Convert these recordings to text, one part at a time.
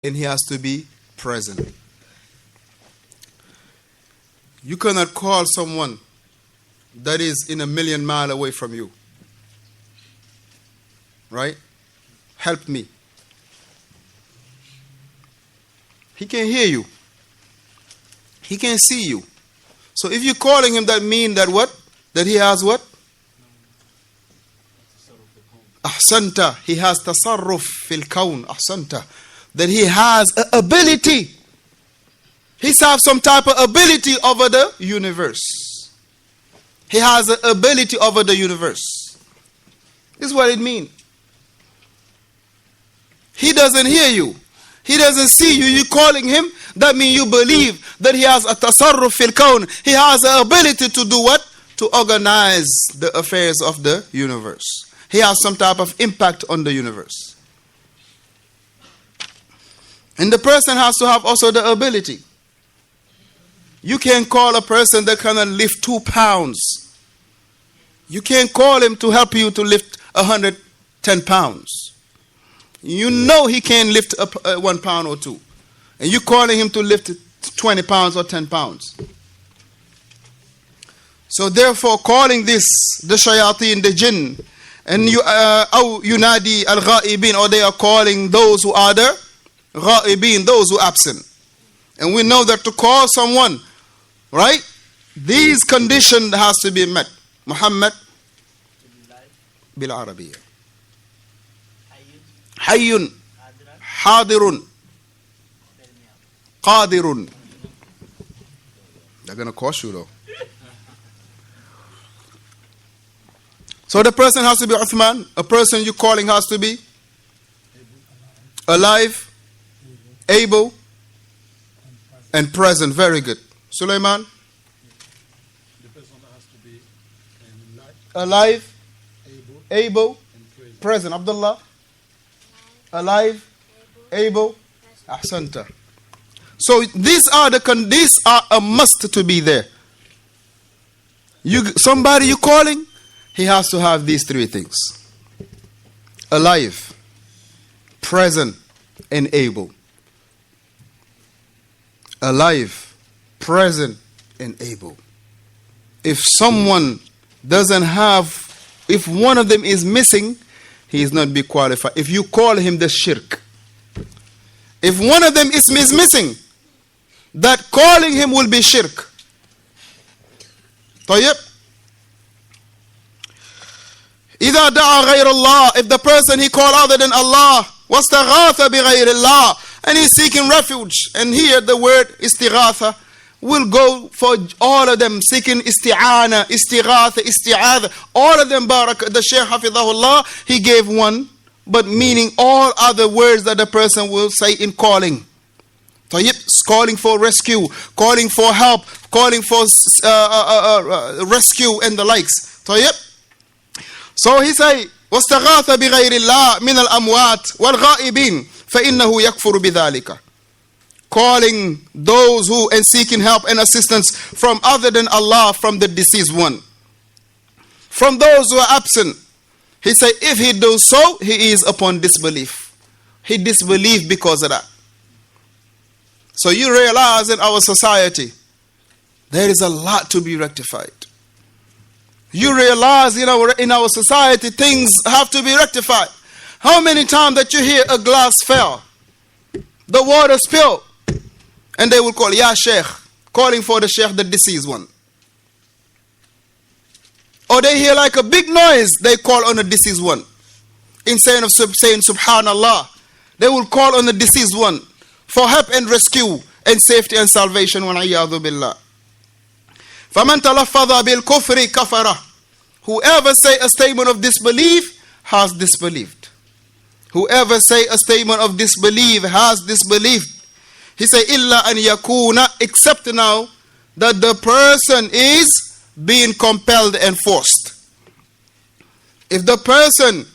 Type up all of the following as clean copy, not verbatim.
and he has to be present. You cannot call someone that is in 1,000,000 miles away from you. Right? Help me. He can hear you. He can see you. So if you're calling him, that means that what? That he has what? Ahsanta. He has tasarruf fil kawn. Ahsanta. That he has an ability. He has some type of ability over the universe. He has an ability over the universe. This is what it means. He doesn't hear you. He doesn't see you. You're calling him. That means you believe that he has a tasarruf fil kawn. He has the ability to do what? To organize the affairs of the universe. He has some type of impact on the universe. And the person has to have also the ability. You can't call a person that cannot lift 2 pounds. You can't call him to help you to lift 110 pounds. You know he can't lift 1 pound or 2. And you're calling him to lift 20 pounds or 10 pounds. So therefore, calling this the shayateen, the jinn, and yunadi al-ghaibin, or they are calling those who are the ghaibin, those who are absent. And we know that to call someone, right, these conditions has to be met. Muhammad bil Arabiya. Hayyun, hadirun, qadirun. They're going to cost you though. So the person has to be Uthman. A person you're calling has to be alive, able, and present. Very good. Sulaiman? The person has to be alive, able, present. Abdullah? Alive, able, ahsanta. So these are a must to be there. Somebody you calling, he has to have these 3 things: alive, present, and able. Alive, present, and able. If someone doesn't have, if one of them is missing, he is not be qualified. If you call him the shirk, if one of them is missing, that calling him will be shirk. طيب. إذا دعا غير الله, if the person he called other than Allah, واستغاث بغير الله, and he's seeking refuge, and here the word istighatha will go for all of them, seeking isti'ana, istighatha, isti'adha, all of them. The Shaykh hafidhahullah, he gave one, but meaning all other words that the person will say in calling. Calling for rescue, calling for help, calling for rescue and the likes. So he say, واستغاث بغير الله من الأموات والغائبين فإنه يكفر بذلك. Calling those who and seeking help and assistance from other than Allah, from the deceased one, from those who are absent. He say, if he does so, he is upon disbelief. He disbelieved because of that. So you realize in our society, there is a lot to be rectified. You realize in our society, things have to be rectified. How many times that you hear a glass fell, the water spilled, and they will call, Ya Shaykh, calling for the Shaykh, the deceased one. Or they hear like a big noise, they call on the deceased one. Instead of saying Subhanallah, they will call on the deceased one for help and rescue and safety and salvation. وَنَعِيَاذُ بِاللَّهِ. فَمَنْ تَلَفَّظَ بِالْكُفْرِ كَفَرَ. Whoever say a statement of disbelief has disbelieved. Whoever say a statement of disbelief has disbelieved. He say, إِلَّا أَنْ يَكُونَ, except now that the person is being compelled and forced. If the person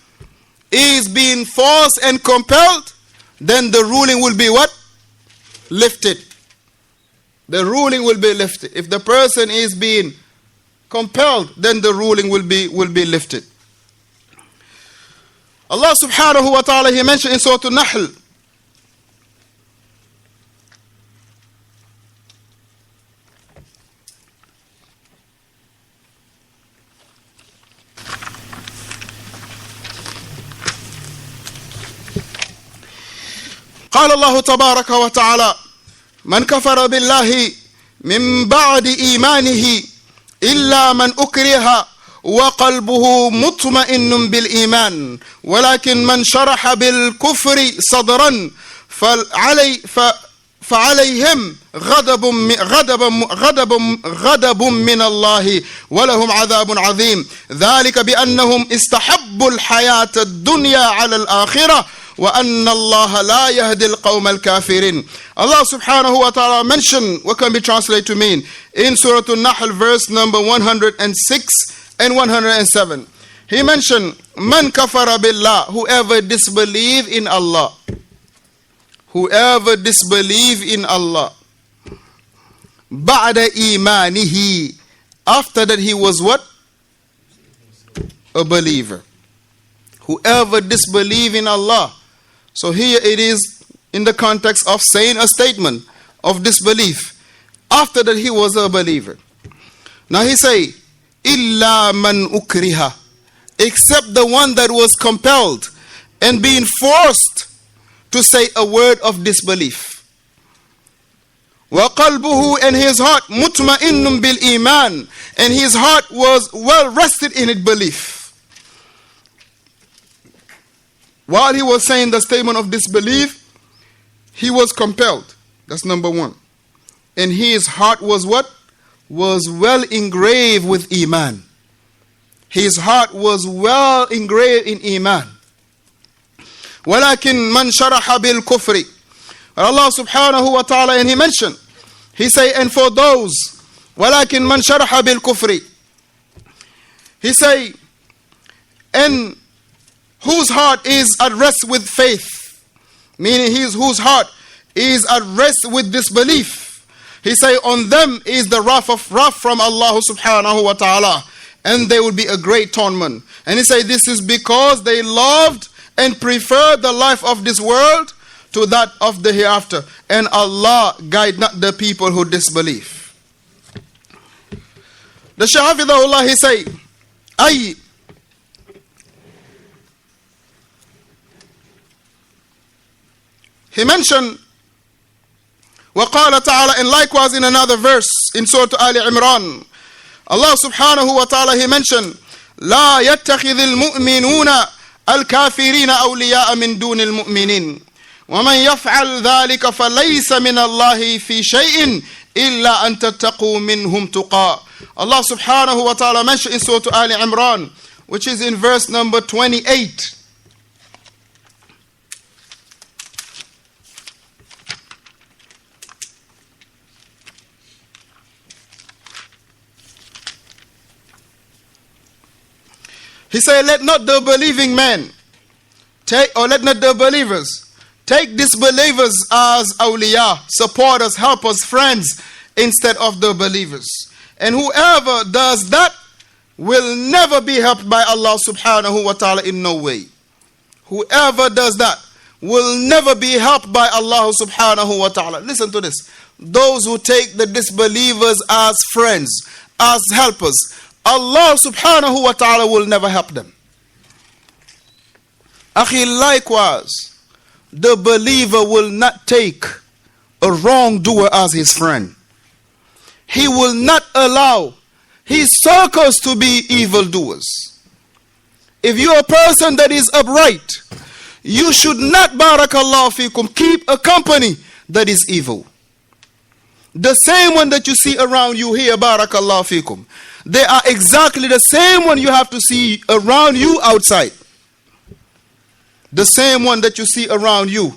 is being forced and compelled, then the ruling will be what? Lifted. The ruling will be lifted. If the person is being compelled, then the ruling will be lifted. Allah subhanahu wa ta'ala, he mentioned in Surah An-Nahl, قال الله تبارك وتعالى من كفر بالله من بعد إيمانه إلا من أكره وقلبه مطمئن بالإيمان ولكن من شرح بالكفر صدرا فعليهم غضب من الله ولهم عذاب عظيم ذلك بأنهم استحبوا الحياة الدنيا على الآخرة وأن الله لا يهدي القوم الكافرين. Allah subhanahu wa ta'ala mentioned what can be translated to mean in Surah An-Nahl verse number 106 and 107. He mentioned man kafara billah, whoever disbelieve in Allah. Whoever disbelieve in Allah. Ba'da imanihi, after that he was what? A believer. Whoever disbelieve in Allah. So here it is in the context of saying a statement of disbelief. After that he was a believer. Now he say, illa man ukriha, except the one that was compelled and being forced to say a word of disbelief. Wa qalbuhu, and his heart, mutma'innun bil iman, and his heart was well rested in its belief. While he was saying the statement of disbelief, he was compelled. That's number one. And his heart was what? Was well engraved with iman. His heart was well engraved in iman. وَلَكِنْ مَنْ شَرَحَ بِالْكُفْرِ. Allah subhanahu wa ta'ala, and he mentioned, he say, and for those, وَلَكِنْ مَنْ شَرَحَ بِالْكُفْرِ, he say, and whose heart is at rest with faith, meaning whose heart is at rest with disbelief. He say, on them is the wrath from Allah subhanahu wa ta'ala, and they will be a great torment. And he say, this is because they loved and preferred the life of this world to that of the hereafter, and Allah guide not the people who disbelieve. The Shaykh Hafidhahullah, he say, he mentioned, وَقَالَ تَعَالَى, and likewise in another verse in Surah Ali Imran, Allah subhanahu wa ta'ala, he mentioned, لَا يَتَّخِذِ الْمُؤْمِنُونَ الْكَافِرِينَ أَوْلِيَاءَ مِن دُونِ الْمُؤْمِنِينَ وَمَنْ يَفْعَلْ ذَلِكَ فَلَيْسَ مِنَ اللَّهِ فِي شَيْءٍ إِلَّا أَن تَتَّقُوا مِنْهُمْ تُقَاةً. Allah subhanahu wa ta'ala mentioned in Surah Ali Imran, which is in verse number 28. He said, let not the believing men let not the believers take disbelievers as awliya, supporters, helpers, friends, instead of the believers. And whoever does that will never be helped by Allah subhanahu wa ta'ala in no way. Whoever does that will never be helped by Allah subhanahu wa ta'ala. Listen to this. Those who take the disbelievers as friends, as helpers, Allah subhanahu wa ta'ala will never help them. Akhi, likewise, the believer will not take a wrongdoer as his friend. He will not allow his circles to be evildoers. If you're a person that is upright, you should not, barakallahu fikum, keep a company that is evil. The same one that you see around you here, barakallahu fikum, they are exactly the same one you have to see around you outside. The same one that you see around you,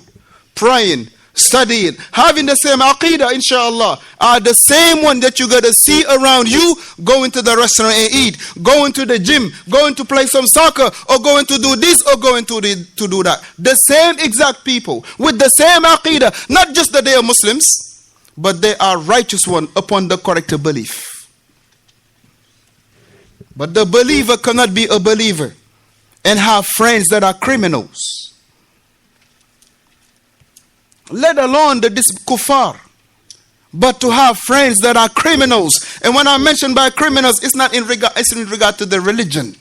praying, studying, having the same aqidah, inshallah, are the same one that you got to see around you, going to the restaurant and eat, going to the gym, going to play some soccer, or going to do this, or going to do that. The same exact people, with the same aqidah, not just that they are Muslims, but they are righteous one upon the correct belief. But the believer cannot be a believer and have friends that are criminals. Let alone the kuffar. But to have friends that are criminals. And when I mention by criminals, it's not in regard to the religion.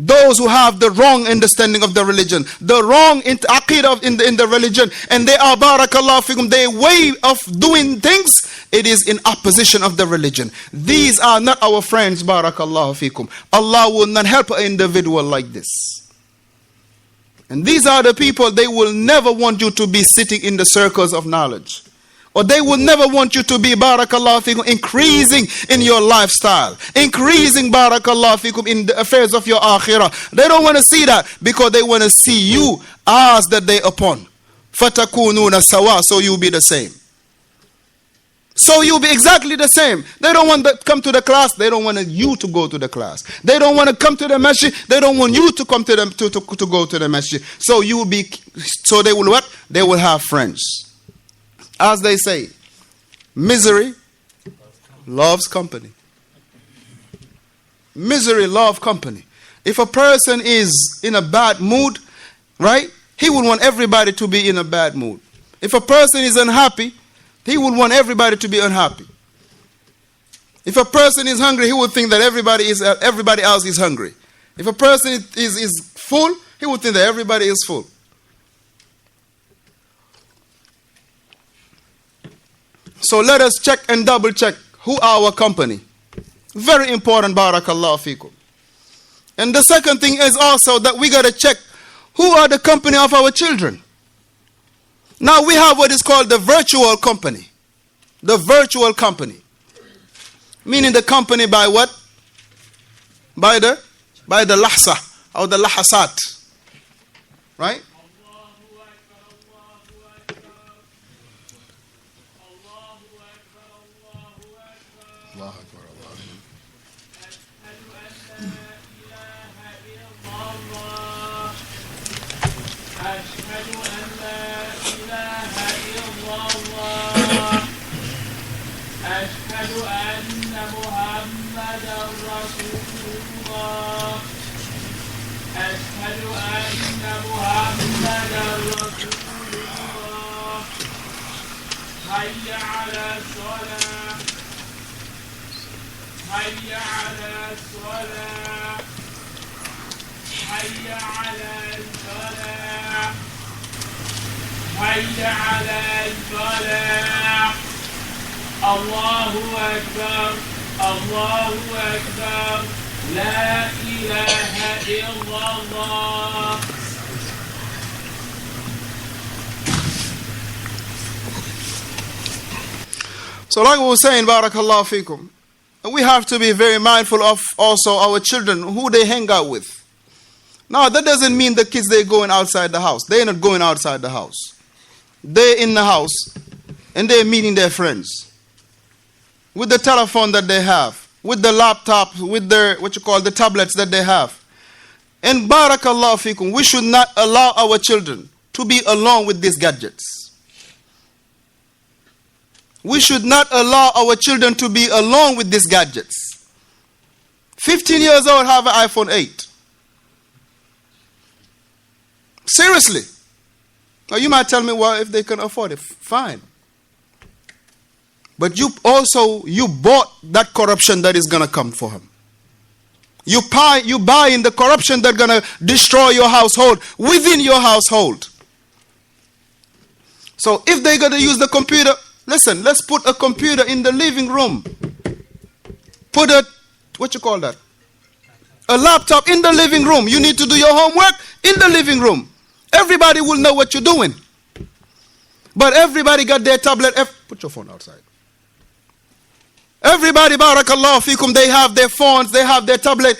those who have the wrong understanding of the religion, the wrong aqidah in the religion, and they are, barakallahu fikum, their way of doing things, it is in opposition of the religion. These are not our friends, barakallahu fikum. Allah will not help an individual like this. And these are the people, they will never want you to be sitting in the circles of knowledge. Or they will never want you to be, barakallahu fikum, increasing in your lifestyle, increasing, barakallahu fikum, in the affairs of your akhirah. They don't want to see that, because they want to see you as that they upon. Fatakununa sawa, so you'll be the same. So you'll be exactly the same. They don't want to come to the class. They don't want you to go to the class. They don't want to come to the masjid. They don't want you to come to them to go to the masjid. So you will be. So they will what? They will have friends. As they say, misery loves company. Misery loves company. If a person is in a bad mood, right, he would want everybody to be in a bad mood. If a person is unhappy, he would want everybody to be unhappy. If a person is hungry, he would think that everybody else is hungry. If a person is full, he would think that everybody is full. So let us check and double check who are our company. Very important, barakallahu fikum. And the second thing is also that we got to check who are the company of our children. Now we have what is called the virtual company. The virtual company. Meaning the company by what? By the lahsa or the lahasat. Right? حي على الصلاة حي على الصلاة حي على الفلاح حي على الفلاح الله أكبر الله أكبر لا إله إلا الله. So like we were saying, barakallahu fikum, we have to be very mindful of also our children, who they hang out with. Now that doesn't mean the kids, they're going outside the house. They're not going outside the house. They're in the house and they're meeting their friends. With the telephone that they have, with the laptop, with their, the tablets that they have. And barakallahu fikum, we should not allow our children to be alone with these gadgets. We should not allow our children to be alone with these gadgets. 15 years old have an iPhone 8. Seriously. Now you might tell me, well, if they can afford it, fine. But you bought that corruption that is going to come for him. You buy in the corruption that's going to destroy your household, within your household. So if they're going to use the computer, listen, let's put a computer in the living room. Put a laptop in the living room. You need to do your homework in the living room. Everybody will know what you're doing. But everybody got their tablet. Put your phone outside. Everybody, barakallahu fikum, they have their phones, they have their tablet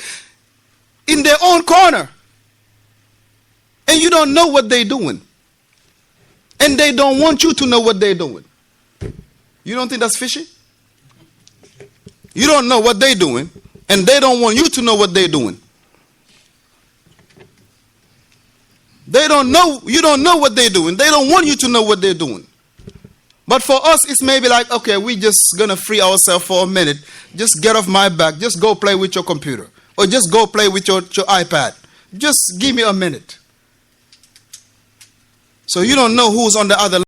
in their own corner. And you don't know what they're doing. And they don't want you to know what they're doing. You don't think that's fishy? You don't know what they're doing, and they don't want you to know what they're doing. You don't know what they're doing. They don't want you to know what they're doing. But for us, it's maybe like, okay, we just gonna free ourselves for a minute. Just get off my back. Just go play with your computer. Or just go play with your iPad. Just give me a minute. So you don't know who's on the other